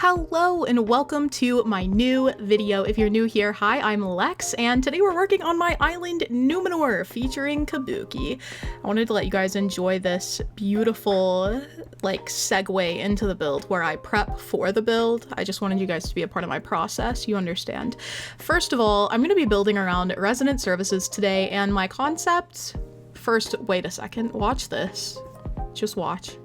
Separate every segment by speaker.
Speaker 1: Hello and welcome to my new video. If you're new here, hi, I'm Lex, and today we're working on my island Númenor featuring Kabuki. I wanted to let you guys enjoy this beautiful segue into the build where I prep for the build. I just wanted you guys to be a part of my process, you understand. First of all, I'm going to be building around resident services today, and my concept... First, wait a second, watch this. Just watch.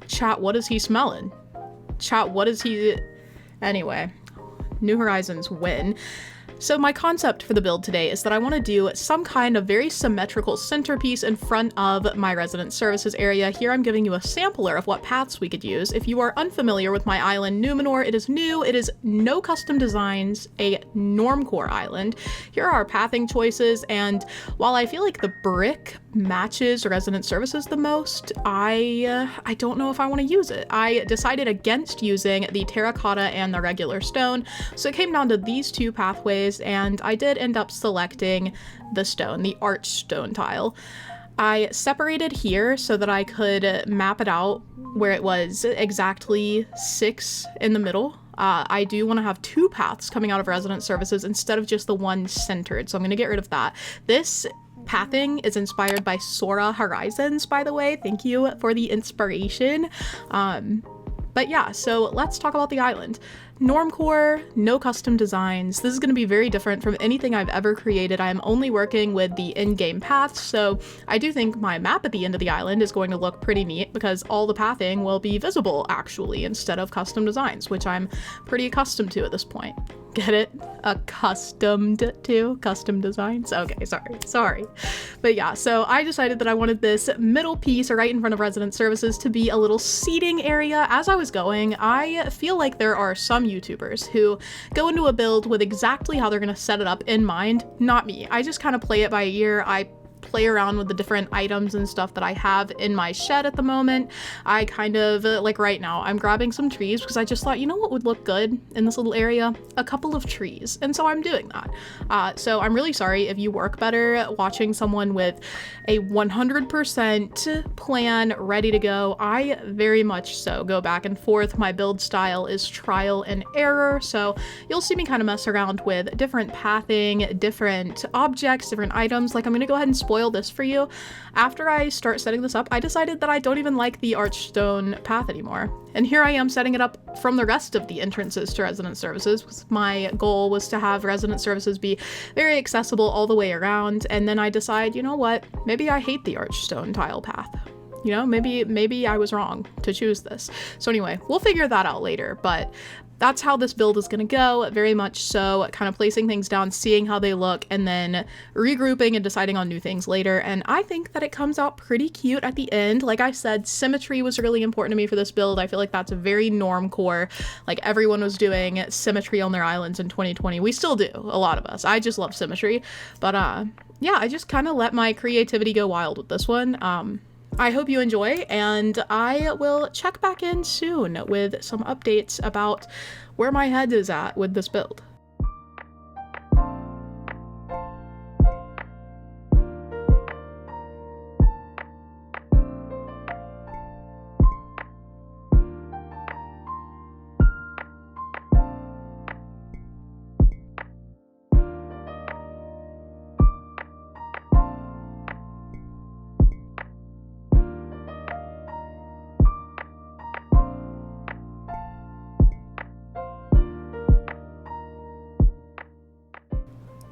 Speaker 1: Chat, what is he smelling? Chat, what is he... Anyway, New Horizons win. So my concept for the build today is that I want to do some kind of very symmetrical centerpiece in front of my resident services area. Here I'm giving you a sampler of what paths we could use. If you are unfamiliar with my island Númenor, it is new, it is no custom designs, a Normcore island. Here are our pathing choices, and while I feel like the brick matches resident services the most, I don't know if I want to use it. I decided against using the terracotta and the regular stone, so it came down to these two pathways, and I did end up selecting the stone, the arch stone tile. I separated here so that I could map it out where it was exactly 6 in the middle. I do want to have 2 paths coming out of resident services instead of just the one centered, so I'm going to get rid of that. This pathing is inspired by Sora Horizons, by the way. Thank you for the inspiration. But yeah, so let's talk about the island. Normcore, no custom designs. This is going to be very different from anything I've ever created. I am only working with the in-game paths, so I do think my map at the end of the island is going to look pretty neat because all the pathing will be visible, actually, instead of custom designs, which I'm pretty accustomed to at this point. Get it? Accustomed to custom designs? Okay, sorry. But yeah, so I decided that I wanted this middle piece right in front of resident services to be a little seating area. As I was going, I feel like there are some YouTubers who go into a build with exactly how they're going to set it up in mind. Not me. I just kind of play it by ear. I play around with the different items and stuff that I have in my shed at the moment. I kind of, like right now, I'm grabbing some trees because I just thought, you know what would look good in this little area? A couple of trees. And so I'm doing that. So I'm really sorry if you work better watching someone with a 100% plan ready to go. I very much so go back and forth. My build style is trial and error. So you'll see me kind of mess around with different pathing, different objects, different items. Like I'm going to go ahead and spoil this for you. After I start setting this up, I decided that I don't even like the archstone path anymore. And here I am setting it up from the rest of the entrances to resident services. My goal was to have resident services be very accessible all the way around. And then I decide, you know what, maybe I hate the archstone tile path. You know, maybe I was wrong to choose this. So anyway, we'll figure that out later, but that's how this build is going to go, very much so, kind of placing things down, seeing how they look, and then regrouping and deciding on new things later. And I think that it comes out pretty cute at the end. Like I said, symmetry was really important to me for this build. I feel like that's a very normcore. Like everyone was doing symmetry on their islands in 2020. We still do, a lot of us. I just love symmetry. But yeah, I just kind of let my creativity go wild with this one. I hope you enjoy, and I will check back in soon with some updates about where my head is at with this build.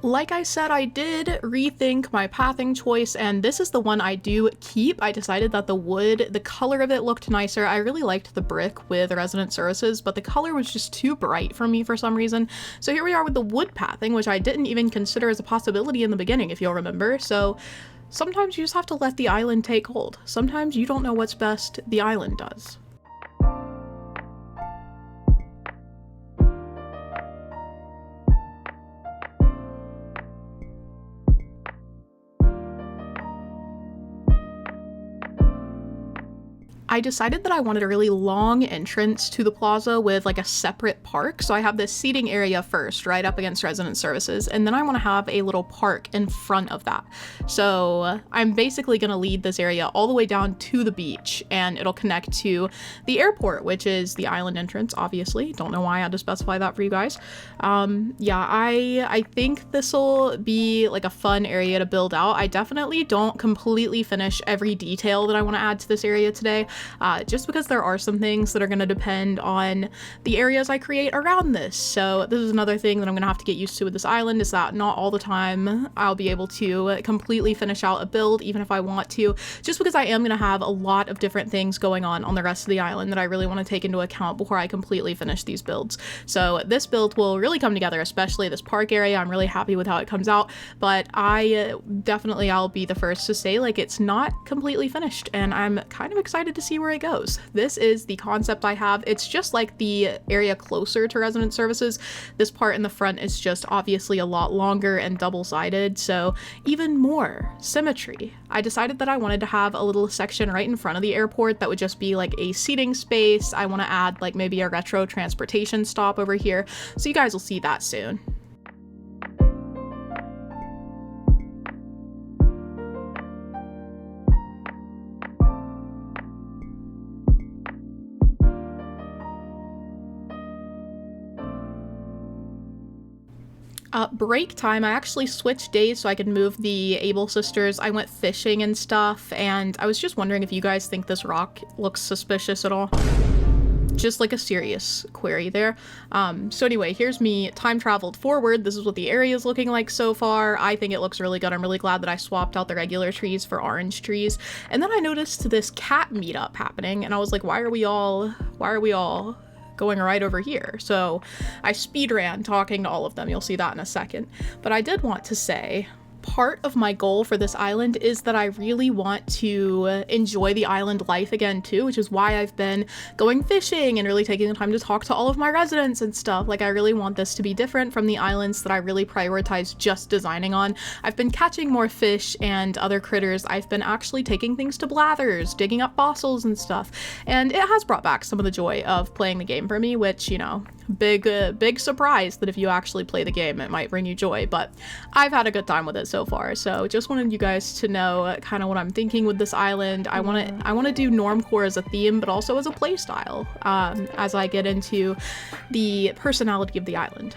Speaker 1: Like I said, I did rethink my pathing choice, and this is the one I do keep. I decided that the wood, the color of it looked nicer. I really liked the brick with resident services, but the color was just too bright for me for some reason. So here we are with the wood pathing, which I didn't even consider as a possibility in the beginning, if you'll remember. So sometimes you just have to let the island take hold. Sometimes you don't know what's best, the island does. I decided that I wanted a really long entrance to the plaza with like a separate park. So I have this seating area first, right up against resident services, and then I want to have a little park in front of that. So I'm basically going to lead this area all the way down to the beach, and it'll connect to the airport, which is the island entrance, obviously. Don't know why I had to specify that for you guys. Yeah, I think this will be like a fun area to build out. I definitely don't completely finish every detail that I want to add to this area today. Just because there are some things that are going to depend on the areas I create around this. So this is another thing that I'm going to have to get used to with this island, is that not all the time I'll be able to completely finish out a build, even if I want to, just because I am going to have a lot of different things going on the rest of the island that I really want to take into account before I completely finish these builds. So this build will really come together, especially this park area. I'm really happy with how it comes out, but I'll be the first to say, like, it's not completely finished, and I'm kind of excited to see where it goes. This is the concept I have. It's just like the area closer to resident services. This part in the front is just obviously a lot longer and double-sided, so even more symmetry. I decided that I wanted to have a little section right in front of the airport that would just be like a seating space. I want to add like maybe a retro transportation stop over here, so you guys will see that soon. Break time, I actually switched days so I could move the Able sisters. I went fishing and stuff, and I was just wondering if you guys think this rock looks suspicious at all. Just like a serious query there. So anyway, here's me time traveled forward. This is what the area is looking like so far. I think it looks really good. I'm really glad that I swapped out the regular trees for orange trees. And then I noticed this cat meetup happening, and I was like, why are we all going right over here? So I speed ran talking to all of them. You'll see that in a second. But I did want to say, part of my goal for this island is that I really want to enjoy the island life again too, which is why I've been going fishing and really taking the time to talk to all of my residents and stuff. Like, I really want this to be different from the islands that I really prioritize just designing on. I've been catching more fish and other critters. I've been actually taking things to blathers, digging up fossils and stuff, and it has brought back some of the joy of playing the game for me, which, you know, big surprise that if you actually play the game, it might bring you joy, but I've had a good time with it so far. So just wanted you guys to know kind of what I'm thinking with this island. I want to do Normcore as a theme, but also as a play style, as I get into the personality of the island.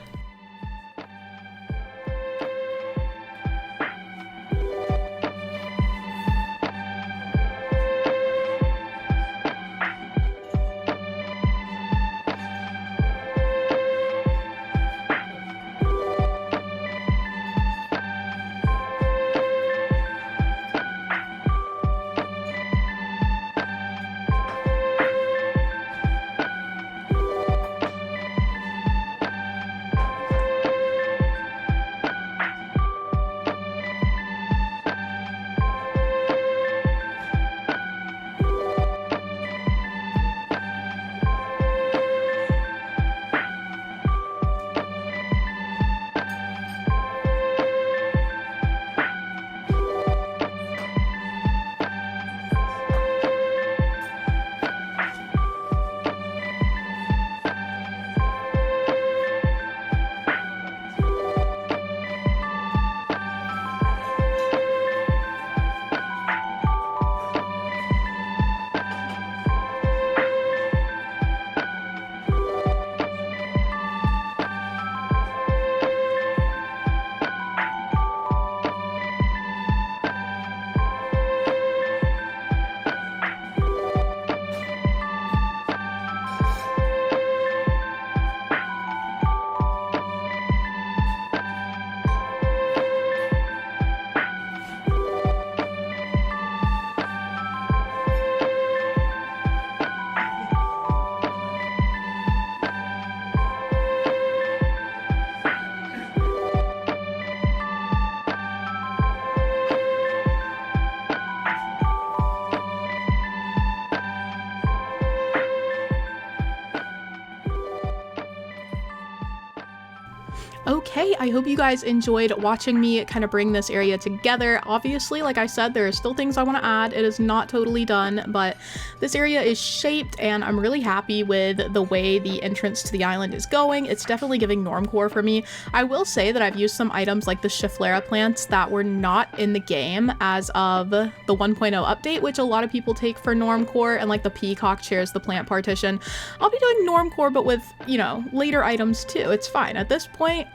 Speaker 1: Okay, I hope you guys enjoyed watching me kind of bring this area together. Obviously, like I said, there are still things I want to add. It is not totally done, but this area is shaped and I'm really happy with the way the entrance to the island is going. It's definitely giving Normcore for me. I will say that I've used some items like the Schiflera plants that were not in the game as of the 1.0 update, which a lot of people take for Normcore, and like the peacock chairs, the plant partition. I'll be doing Normcore, but with, you know, later items too. It's fine. At this point,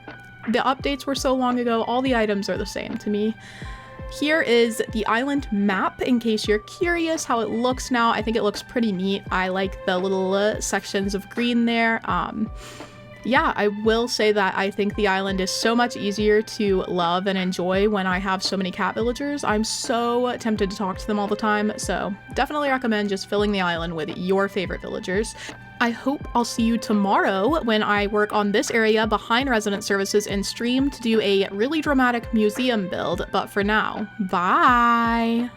Speaker 1: the updates were so long ago, all the items are the same to me. Here is the island map, in case you're curious how it looks now. I think it looks pretty neat. I like the little sections of green there. Yeah, I will say that I think the island is so much easier to love and enjoy when I have so many cat villagers. I'm so tempted to talk to them all the time, so definitely recommend just filling the island with your favorite villagers. I hope I'll see you tomorrow when I work on this area behind resident services in stream to do a really dramatic museum build, but for now, bye!